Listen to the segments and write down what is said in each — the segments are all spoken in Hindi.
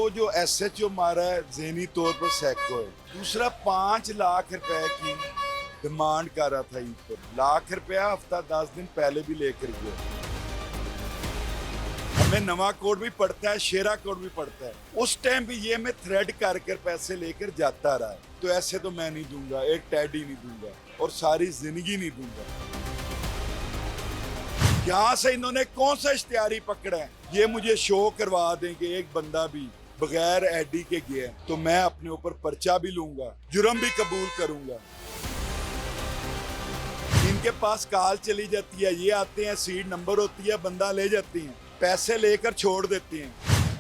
तो जो एसएचओ मारा है ज़हनी तौर पर सैको है, दूसरा 5 लाख रुपए की डिमांड कर रहा था ईद पर। लाख रुपया हफ्ता 10 दिन पहले भी लेकर गया। हमें नवा कोड भी पड़ता है, शेरा कोड भी पड़ता है। उस टाइम भी ये मैं थ्रेड कर कर पैसे लेकर जाता रहा है। तो ऐसे तो मैं नहीं दूंगा, एक टैडी नहीं दूंगा और सारी जिंदगी नहीं दूंगा। यहाँ से इन्होंने कौन सा इश्तिहारी पकड़ा है, ये मुझे शो करवा देंगे। एक बंदा भी बगैर आईडी के गया तो मैं अपने ऊपर पर्चा भी लूंगा, जुर्म भी कबूल करूंगा। इनके पास कॉल चली जाती है, ये आते हैं, सीट नंबर होती है, बंदा ले जाती हैं, पैसे लेकर छोड़ देती हैं।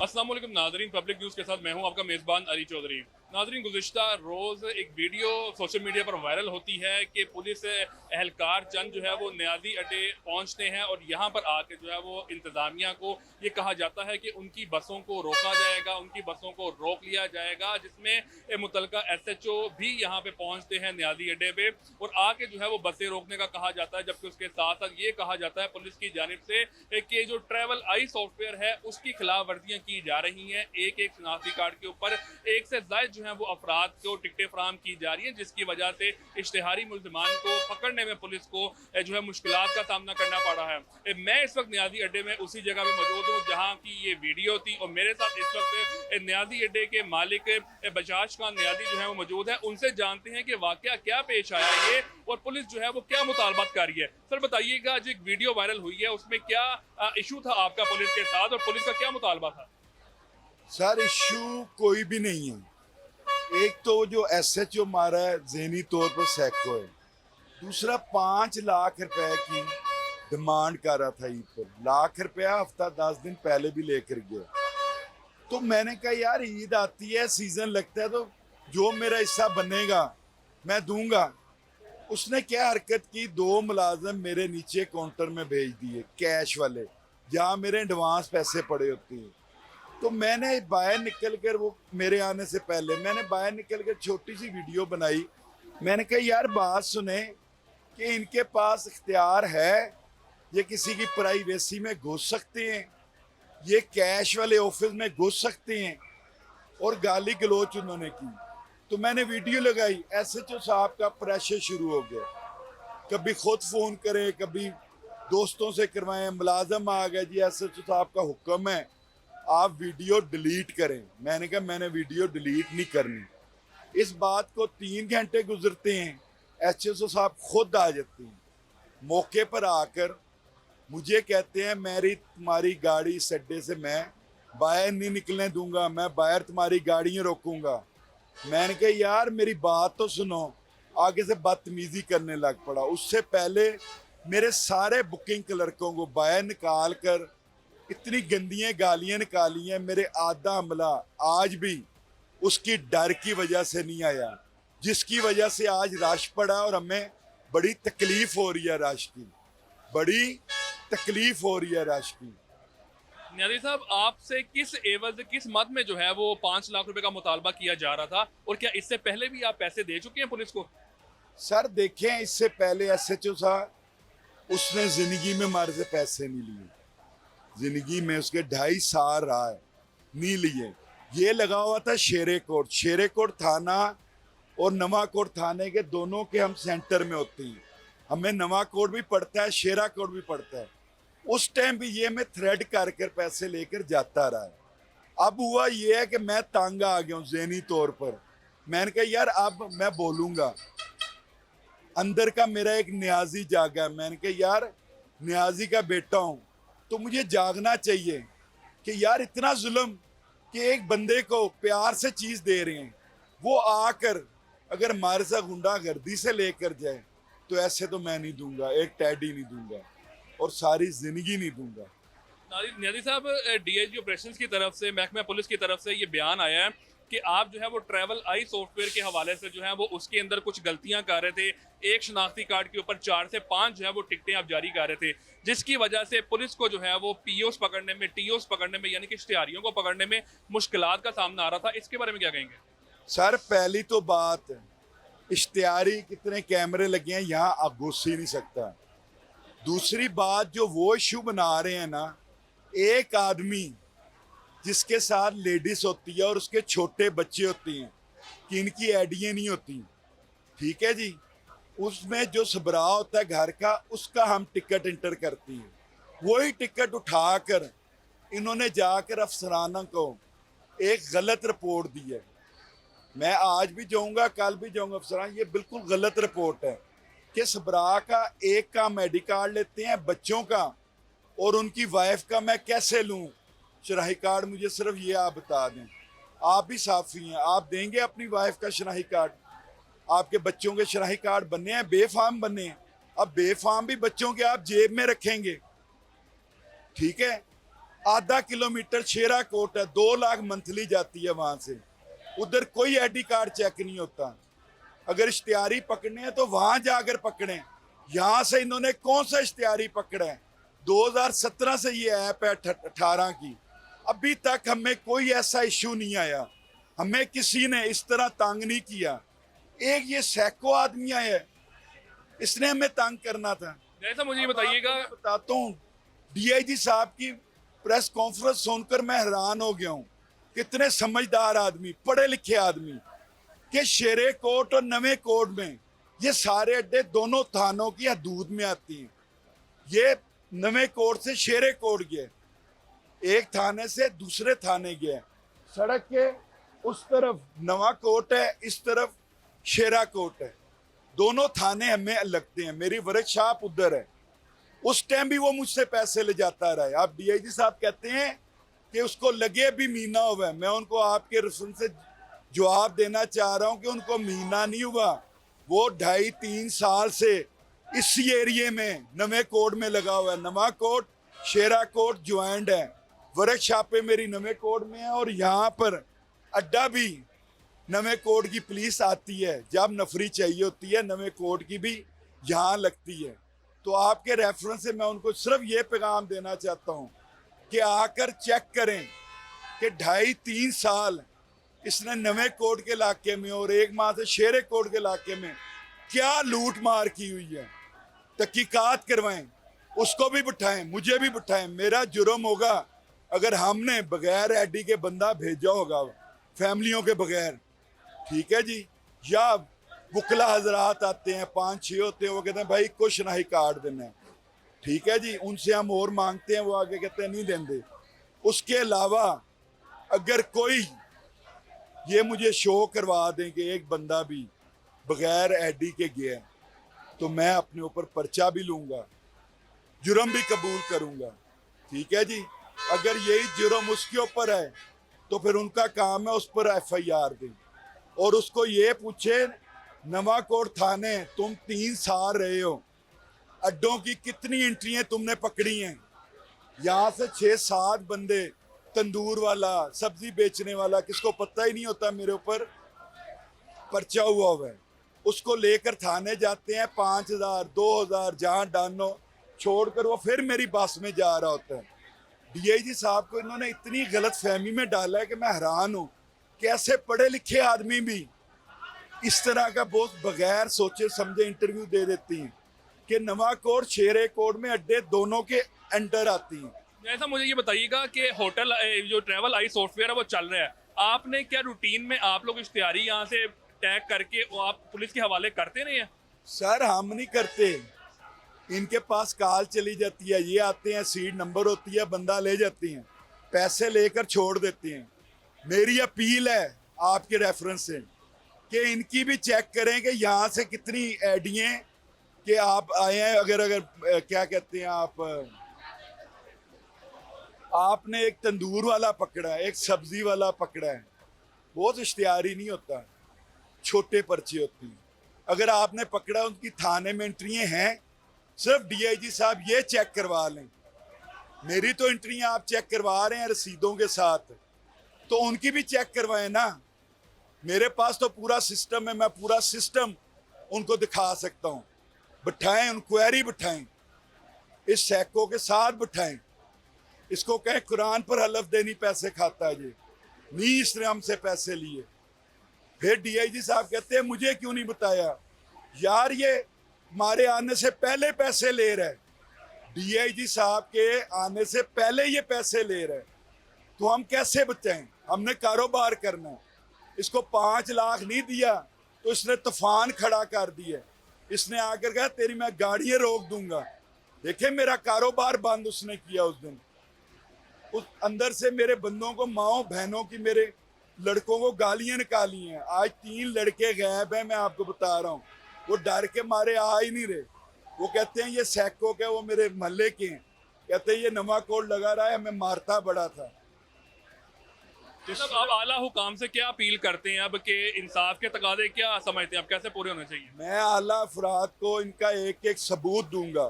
अस्सलाम वालेकुम नाज़रीन, पब्लिक न्यूज़ के साथ मैं हूं आपका मेज़बान अली चौधरी। नाज़रीन, गुज़िश्ता रोज़ एक वीडियो सोशल मीडिया पर वायरल होती है कि पुलिस एहलकार चंद जो है वो न्याजी अड्डे पहुंचते हैं और यहां पर आके जो है वो इंतज़ामिया को ये कहा जाता है कि उनकी बसों को रोका जाएगा, उनकी बसों को रोक लिया जाएगा, जिसमें मुतलका एसएचओ भी यहां पे पहुंचते हैं न्याजी अड्डे पे और आके जो है वो बसें रोकने का कहा जाता है। जबकि उसके साथ साथ ये कहा जाता है पुलिस की जानिब से कि जो ट्रैवल आई सॉफ्टवेयर है उसकी खिलाफ वर्जियाँ की जा रही हैं। एक एक शनाख्ती कार्ड के ऊपर एक से ज़ायद जो है वो अफराद को टिकटें फराहम की जा रही हैं, जिसकी वजह से इश्तिहारी मुल्ज़िमान को पकड़ने में पुलिस को जो है मुश्किलात का सामना करना पड़ रहा है। मैं इस वक्त न्याजी अड्डे में उसी जगह पे मौजूद हूँ जहाँ की ये वीडियो थी और मेरे साथ इस वक्त न्याजी अड्डे के मालिक बजाज खान न्याजी जो है वो मौजूद है। उनसे जानते हैं कि वाकया क्या पेश आया ये और पुलिस जो है वो क्या मुतालबात कर रही है। सर बताइएगा, जो एक वीडियो वायरल हुई है उसमें क्या इशू था आपका पुलिस के साथ और पुलिस का क्या मुतालबा था? सर इशू कोई भी नहीं है। एक तो जो एसएचओ मारा है ज़हनी तौर पर सैको है, दूसरा 5 लाख रुपए की डिमांड कर रहा था ईद पर। लाख रुपया हफ्ता 10 दिन पहले भी लेकर गया। तो मैंने कहा यार ईद आती है, सीजन लगता है, तो जो मेरा हिस्सा बनेगा मैं दूंगा। उसने क्या हरकत की, 2 मुलाजिम मेरे नीचे काउंटर में भेज दिए कैश वाले, जहाँ मेरे एडवांस पैसे पड़े होते हैं। तो मैंने बाहर निकल कर, वो मेरे आने से पहले मैंने बाहर निकल कर छोटी सी वीडियो बनाई। मैंने कहा यार बात सुने कि इनके पास इख्तियार है, ये किसी की प्राइवेसी में घुस सकते हैं, ये कैश वाले ऑफिस में घुस सकते हैं, और गाली गलोच उन्होंने की। तो मैंने वीडियो लगाई, एसएचओ साहब का प्रेशर शुरू हो गया। कभी खुद फ़ोन करें, कभी दोस्तों से करवाएं, मुलाजम आ गया जी एसएचओ साहब का हुक्म है आप वीडियो डिलीट करें। मैंने कहा मैंने वीडियो डिलीट नहीं करनी। इस बात को 3 घंटे गुजरते हैं, एसएचओ साहब खुद आ जाते हैं, मौके पर आकर मुझे कहते हैं मेरी तुम्हारी गाड़ी इस अड्डे से मैं बाहर नहीं निकलने दूंगा, मैं बाहर तुम्हारी गाड़ियाँ रोकूंगा। मैंने कहा यार मेरी बात तो सुनो। आगे से बदतमीजी करने लग पड़ा। उससे पहले मेरे सारे बुकिंग क्लर्कों को बाहर निकाल कर इतनी गंदियां गालियां निकाली हैं। मेरे आधा अमला आज भी उसकी डर की वजह से नहीं आया, जिसकी वजह से आज रश पड़ा और हमें बड़ी तकलीफ हो रही है। रश की बड़ी तकलीफ हो रही है रश की। न्याजी साहब, आपसे किस एवज किस मद में जो है वो 5 लाख रुपए का मुतालबा किया जा रहा था और क्या इससे पहले भी आप पैसे दे चुके हैं पुलिस को? सर देखें, इससे पहले एसएचओ साहब उसने जिंदगी में हमारे से पैसे नहीं लिए। जिंदगी में उसके 2.5 साल रहा है, नहीं लिए। ये लगा हुआ था शेरे कोट। शेरे कोट थाना और नवा कोट थाने के दोनों के हम सेंटर में होते हैं। हमें नवा कोट भी पड़ता है, शेरा कोट भी पड़ता है। उस टाइम भी ये मैं थ्रेड कर कर पैसे लेकर जाता रहा है। अब हुआ ये है कि मैं तंग आ गया हूँ ज़हनी तौर पर। मैंने कहा यार अब मैं बोलूँगा। अंदर का मेरा एक न्याजी जागा है। मैंने कहा यार न्याजी का बेटा हूँ तो मुझे जागना चाहिए कि यार इतना जुल्म कि एक बंदे को प्यार से चीज़ दे रहे हैं, वो आकर अगर हमारे साथ गुंडागर्दी से लेकर जाए तो ऐसे तो मैं नहीं दूंगा, एक टैडी नहीं दूंगा और सारी जिंदगी नहीं दूंगा। न्याजी साहब, डीआईजी ऑपरेशंस की तरफ से, महकमा पुलिस की तरफ से ये बयान आया है कि आप जो है वो ट्रैवल आई सॉफ्टवेयर के हवाले से जो है वो उसके अंदर कुछ गलतियां कर रहे थे। एक शनाख्ती कार्ड के ऊपर 4 से 5 जो है वो टिकटें आप जारी कर रहे थे, जिसकी वजह से पुलिस को जो है वो पीओस पकड़ने में, टीओस पकड़ने में, यानी कि इश्तिहारियों को पकड़ने में मुश्किलात का सामना आ रहा था। इसके बारे में क्या कहेंगे? सर पहली तो बात, इश्तिहारी कितने कैमरे लगे हैं यहाँ आप घुस ही नहीं सकता। दूसरी बात, जो वो इशू बना रहे हैं ना, एक आदमी जिसके साथ लेडीज होती है और उसके छोटे बच्चे होते हैं कि इनकी आईडियाँ नहीं होती, ठीक है जी। उसमें जो सबरा होता है घर का, उसका हम टिकट इंटर करती हैं। वही टिकट उठाकर इन्होंने जाकर अफसराना को एक गलत रिपोर्ट दी है। मैं आज भी जाऊंगा, कल भी जाऊंगा अफसरान, ये बिल्कुल गलत रिपोर्ट है कि सबरा का एक का मेडिकार्ड लेते हैं बच्चों का और उनकी वाइफ का मैं कैसे लूं शनाही कार्ड? मुझे सिर्फ ये आप बता दें। आप भी साफी हैं, आप देंगे अपनी वाइफ का शनाही कार्ड? आपके बच्चों के शनाही कार्ड बनने हैं, बेफाम बनने हैं। अब बेफाम भी बच्चों के आप जेब में रखेंगे, ठीक है। आधा किलोमीटर शेरा कोट है, 2 लाख मंथली जाती है वहां से। उधर कोई आईडी कार्ड चेक नहीं होता। अगर इश्तिहारी पकड़ने हैं तो वहां जाकर पकड़े। यहां से इन्होंने कौन सा इश्तिहारी पकड़ा है? 2017 से ये ऐप है, 18 की। अभी तक हमें कोई ऐसा इशू नहीं आया, हमें किसी ने इस तरह तंग नहीं किया। एक ये सैको आदमी आया है, इसने हमें तंग करना था। जैसा मुझे ये बताइएगा, बताता हूँ, डीआईजी साहब की प्रेस कॉन्फ्रेंस सुनकर मैं हैरान हो गया हूँ। कितने समझदार आदमी, पढ़े लिखे आदमी, कि शेरे कोट और नवे कोट में ये सारे अड्डे दोनों थानों की हदूद में आती हैं। ये नवे कोट से शेरे कोट गए, एक थाने से दूसरे थाने गए। सड़क के उस तरफ नवा कोट है, इस तरफ शेरा कोट है। दोनों थाने हमें लगते हैं। मेरी वर्कशॉप उधर है। उस टाइम भी वो मुझसे पैसे ले जाता रहा है। आप डीआईजी साहब कहते हैं कि उसको लगे भी महीना हुआ है। मैं उनको आपके रसूल से जवाब देना चाह रहा हूं कि उनको महीना नहीं हुआ, वो 2.5-3 साल से इसी एरिए में नवे कोट में लगा हुआ है। नवा कोट शेरा कोट ज्वाइंट है। वर्कशॉपें मेरी नवे कोट में है और यहाँ पर अड्डा भी नवे कोट की पुलिस आती है। जब नफरी चाहिए होती है नवे कोट की भी यहाँ लगती है। तो आपके रेफरेंस से मैं उनको सिर्फ ये पैगाम देना चाहता हूँ कि आकर चेक करें कि 2.5-3 साल इसने नवे कोट के इलाके में और 1 माह से शेरे कोट के इलाके में क्या लूट मार की हुई है। तहकीकात करवाएं, उसको भी बिठाएं, मुझे भी बिठाएं। मेरा जुर्म होगा अगर हमने बगैर आईडी के बंदा भेजा होगा, फैमिलियों के बगैर, ठीक है जी। या वकला हजरात आते हैं, 5-6 होते हैं, वो कहते हैं भाई कुछ नहीं कार्ड देना है, ठीक है जी। उनसे हम और मांगते हैं, वो आगे कहते हैं नहीं देंगे। उसके अलावा अगर कोई ये मुझे शो करवा दें कि एक बंदा भी बगैर आईडी के गया है, तो मैं अपने ऊपर पर्चा भी लूँगा, जुर्म भी कबूल करूँगा, ठीक है जी। अगर यही जुर्म उसके ऊपर है तो फिर उनका काम है उस पर FIR दें और उसको ये पूछे, नवा कोट थाने तुम 3 साल रहे हो, अड्डों की कितनी एंट्रियां तुमने पकड़ी हैं? यहाँ से 6-7 बंदे, तंदूर वाला, सब्जी बेचने वाला, किसको पता ही नहीं होता मेरे ऊपर पर्चा हुआ है, उसको लेकर थाने जाते हैं। 5,000 2,000 जहाँ डानो छोड़कर वो फिर मेरी बस में जा रहा होता है। डीआईजी साहब को इन्होंने इतनी गलत फहमी में डाला है कि मैं हैरान हूँ कि ऐसे पढ़े लिखे आदमी भी इस तरह का बहुत बगैर सोचे समझे इंटरव्यू दे देती हैं कि नवा कोट शेरे कोट में अड्डे दोनों के अंडर आती हैं। जैसा मुझे ये बताइएगा कि होटल जो ट्रैवल आई सॉफ्टवेयर है वो चल रहा है, आपने क्या रूटीन में आप लोग इश्तिहारी यहाँ से टैग करके वो आप पुलिस के हवाले करते नहीं हैं? सर हम नहीं करते, इनके पास कॉल चली जाती है, ये आते हैं, सीट नंबर होती है, बंदा ले जाते हैं, पैसे लेकर छोड़ देते हैं। मेरी अपील है आपके रेफरेंस से कि इनकी भी चेक करें कि यहाँ से कितनी आईडियाँ कि आप आए हैं। अगर क्या कहते हैं आपने एक तंदूर वाला पकड़ा है, एक सब्जी वाला पकड़ा है, बहुत इश्तिहारी नहीं होता, छोटे पर्चे होते हैं। अगर आपने पकड़ा, उनकी थाने में एंट्रियाँ हैं, सिर्फ डीआईजी साहब ये चेक करवा लें। मेरी तो एंट्रियाँ आप चेक करवा रहे हैं रसीदों के साथ, तो उनकी भी चेक करवाएं ना। मेरे पास तो पूरा सिस्टम है, मैं पूरा सिस्टम उनको दिखा सकता हूँ। बिठाएं, इंक्वायरी बिठाएं, इस सैको के साथ बिठाएं, इसको कहें कुरान पर हलफ देनी पैसे खाता है, ये नहीं इसने हमसे पैसे लिए। फिर डीआईजी साहब कहते हैं मुझे क्यों नहीं बताया? यार ये हमारे आने से पहले पैसे ले रहा है, डीआईजी साहब के आने से पहले ये पैसे ले रहा है। तो हम कैसे बचाएं? हमने कारोबार करना है। इसको 5 लाख नहीं दिया तो इसने तूफान खड़ा कर दिया। इसने आकर कहा तेरी मैं गाड़ियां रोक दूंगा। देखे मेरा कारोबार बंद उसने किया उस दिन। उस अंदर से मेरे बंदों को, माओ बहनों की, मेरे लड़कों को गालियां निकाली हैं। आज 3 लड़के गायब हैं, मैं आपको बता रहा हूँ। वो डर के मारे आ ही नहीं रहे। वो कहते हैं ये सैको के, वो मेरे मोहल्ले के हैं। कहते हैं ये नवा कोड लगा रहा है, हमें मारता बड़ा था। मतलब आप आला हुकाम से क्या अपील करते हैं अब के इंसाफ के तकाजे क्या समझते हैं आप कैसे पूरे होने चाहिए? मैं आला अफराद को इनका एक एक सबूत दूंगा,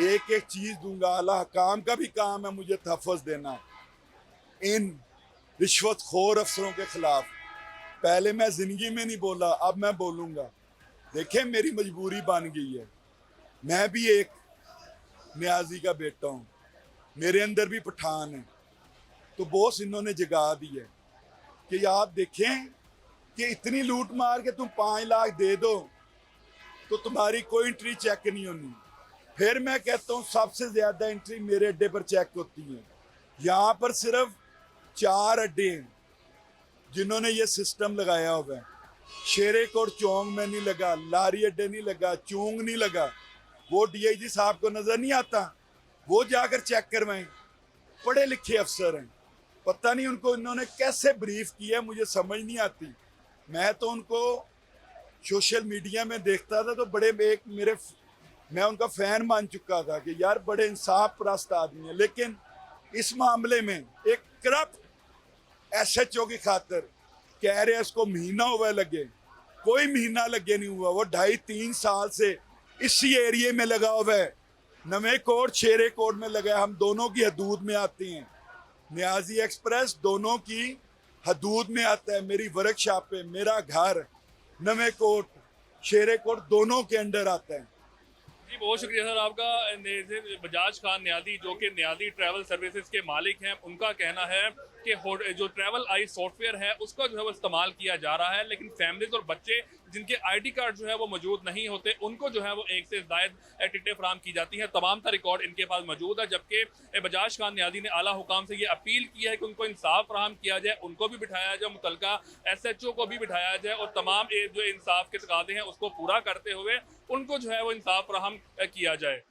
एक एक चीज दूंगा। आला हकाम का भी काम है मुझे तहफ़्फ़ुज़ देना इन रिश्वतखोर अफसरों के खिलाफ। पहले मैं जिंदगी में नहीं बोला, अब मैं बोलूंगा। देखें मेरी मजबूरी बन गई है। मैं भी एक न्याजी का बेटा हूँ, मेरे अंदर भी पठान है। तो बॉस इन्होंने जगा दी है कि आप देखें कि इतनी लूट मार के तुम 5 लाख दे दो तो तुम्हारी कोई एंट्री चेक नहीं होनी। फिर मैं कहता हूँ सबसे ज्यादा एंट्री मेरे अड्डे पर चेक होती है। यहाँ पर सिर्फ 4 अड्डे हैं जिन्होंने ये सिस्टम लगाया हुआ है। शेरे कोट चौंग में नहीं लगा, लारी अड्डे नहीं लगा, चूंग नहीं लगा। वो डीआईजी साहब को नजर नहीं आता, वो जाकर चेक करवाएं। पढ़े लिखे अफसर हैं, पता नहीं उनको इन्होंने कैसे ब्रीफ किया है, मुझे समझ नहीं आती। मैं तो उनको सोशल मीडिया में देखता था तो मैं उनका फैन मान चुका था कि यार बड़े इंसाफ परस्त आदमी है। लेकिन इस मामले में एक करप्ट एसएचओ की खातर कह रहे हैं इसको महीना हुआ लगे, कोई महीना लगे नहीं हुआ। वो 2.5-3 साल से इसी एरिए में लगा हुआ है। नवे कोट शेरे कोट में लगा है। हम दोनों की हदूद में आते हैं। न्याजी एक्सप्रेस दोनों की हदूद में आता है। मेरी वर्कशॉप पे, मेरा घर नवे कोट शेरे कोट दोनों के अंडर आता है। जी बहुत शुक्रिया सर आपका। बजाज खान न्यादी जो कि न्यादी ट्रैवल सर्विसेज के मालिक हैं, उनका कहना है कि जो ट्रैवल आई सॉफ्टवेयर है उसका जो है वो इस्तेमाल किया जा रहा है, लेकिन फैमिलीज और बच्चे जिनके आईडी कार्ड जो है वो मौजूद नहीं होते उनको जो है वो 1 से ज़ायद टिकटें फराम की जाती हैं। तमाम का रिकॉर्ड इनके पास मौजूद है। जबकि बजाज खान न्यादी ने आला हुकाम से ये अपील की है कि उनको इंसाफ फराहम किया जाए, उनको भी बिठाया जाए, मुतलका एसएचओ को भी बिठाया जाए और तमाम जो इंसाफ के तकाजे हैं उसको पूरा करते हुए उनको जो है वो इंसाफ फराहम किया जाए।